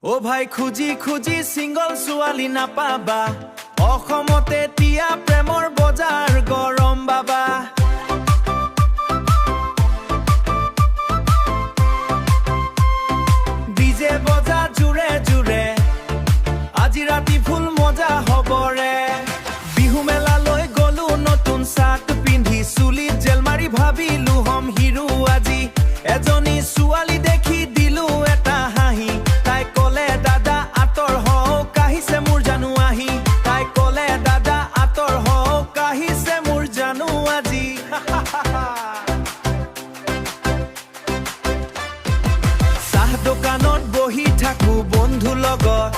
ও ভাই খুজি খুজি সিংগল ছোৱালী নাপাবা অসমতে তিয়া প্ৰেমৰ বজাৰ গৰম বাবা ডিজে বজা জুৰে জুৰে আজি ৰাতি ফুল মজা হবৰে বিহু মেলালৈ গলো নতুন সাত পিন্ধি চুলিত জেল মাৰি ভাবিলো হম হিৰো আজি এজনী ছোৱালী দেখি দিলো এটা হাঁহি তাই কলে দাদা আতৰ হওক কাহিছে মোৰ জানো আহি তাই কলে দাদা আতৰ হওক কাহিছে মোৰ জানো আজি চাহ দোকানত বহি থাকো বন্ধু লগত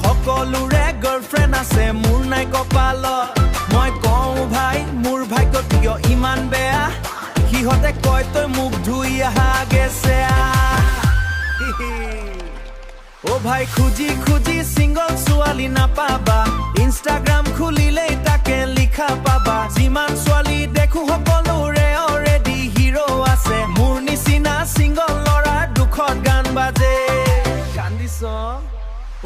সকলোৰে গাৰ্লফ্ৰেণ্ড আছে মোৰ নাই কপালত মই কওঁ ভাই মোৰ ভাগ্য কিয় ইমান বেয়া সিহঁতে কয় তই মুখ ধুই আহা গেছে ও ভাই খুজি খুজি সিংগল ছোৱালী নাপাবা ইনষ্টাগ্ৰাম খুলিলেই তাকে লিখা পাবা যিমান ছোৱালী দেখো সকলোৰে অলৰেডি হিৰো আছে মোৰ নিচিনা সিংগল ল'ৰাৰ দুখত গান বাজে কান্দিছ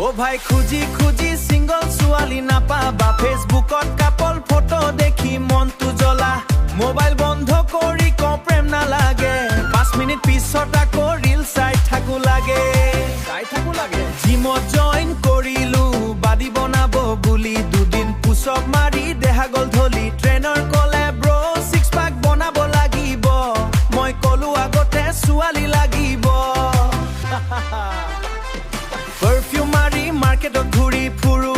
ও ভাই খুজি খুজি সিংগল ছোৱালী নাপাবা ফেচবুকত কাপল ফটো দেখি মনটো জ্বলা মোবাইল বন্ধ কৰি কওঁ প্ৰেম নালাগে 5 মিনিট পিছত আকৌ ৰিল চাই থাকো লাগে জিমত জইন কৰিলো বাডি বনাব বুলি দুদিন পুছক মাৰি দেহা গল ধলি ট্ৰেইনৰ কলে ব্ৰ সিক্স পেক বনাব লাগিব মই কলো আগতে ছোৱালী লাগিব পাৰফিউম মাৰি মাৰ্কেটত ঘূৰি ফুৰো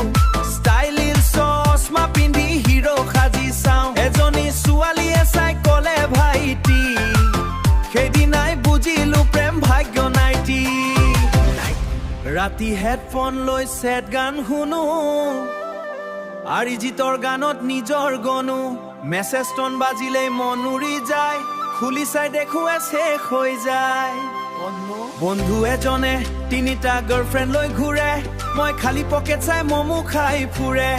ষ্টাইলিছ চশমা পিন্ধি হিৰো সাজি চাওঁ এজনী ছোৱালীয়ে চাই কলে ভাইটি সেইদিনাই বুজিলো প্ৰেম ভাগ্য নাইটি ৰাতি হেডফোন লৈ চেড গান শুনো আৰিজিতৰ গানত নিজৰ গনো মেছেজ টন বাজিলেই মন উৰি যায় খুলি চাই দেখো শেষ হৈ যায় বন্ধু এজনে 3টা গাৰ্লফ্ৰেণ্ড লৈ ঘূৰে মই খালি পকেট চাই মমো খাই ফুৰে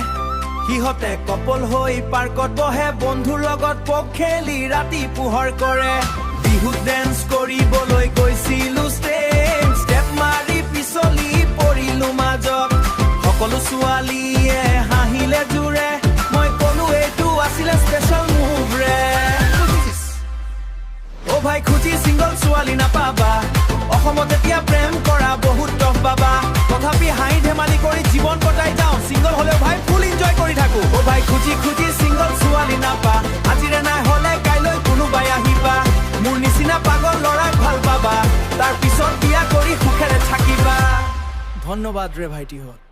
সিহঁতে কপল হৈ পাৰ্কত বহে বন্ধুৰ লগত পক খেলি ৰাতি পোহৰ কৰে বিহুত ডেন্স কৰিবলৈ গৈছিলো ষ্টেপ মাৰি পিছলি পৰিলো মাজত সকলো ছোৱালীয়ে হাঁহিলে জোৰে মই কলো এইটো আছিলে স্পেচিয়েল মুভ ৰে ও ভাই খুজি সিংগল ছোৱালী নাপাবা অসমত এতিয়া প্ৰেম কৰা বহুত টফ বাবা তথাপি হাঁহি ধেমালি কৰি জীৱন কটাই যাওঁ সিংগল হলেও ভাই ফুল এনজয় কৰি থাকো ও ভাই খুজি খুজি সিংগল ছোৱালী নাপা আজিৰে নাই হলে কাইলৈ কোনোবাই আহিবা মোৰ নিচিনা পাগল ল'ৰাক ভাল পাবা তাৰ পিছত বিয়া কৰি সুখেৰে থাকিবা ধন্যবাদ ৰে ভাইটিহঁত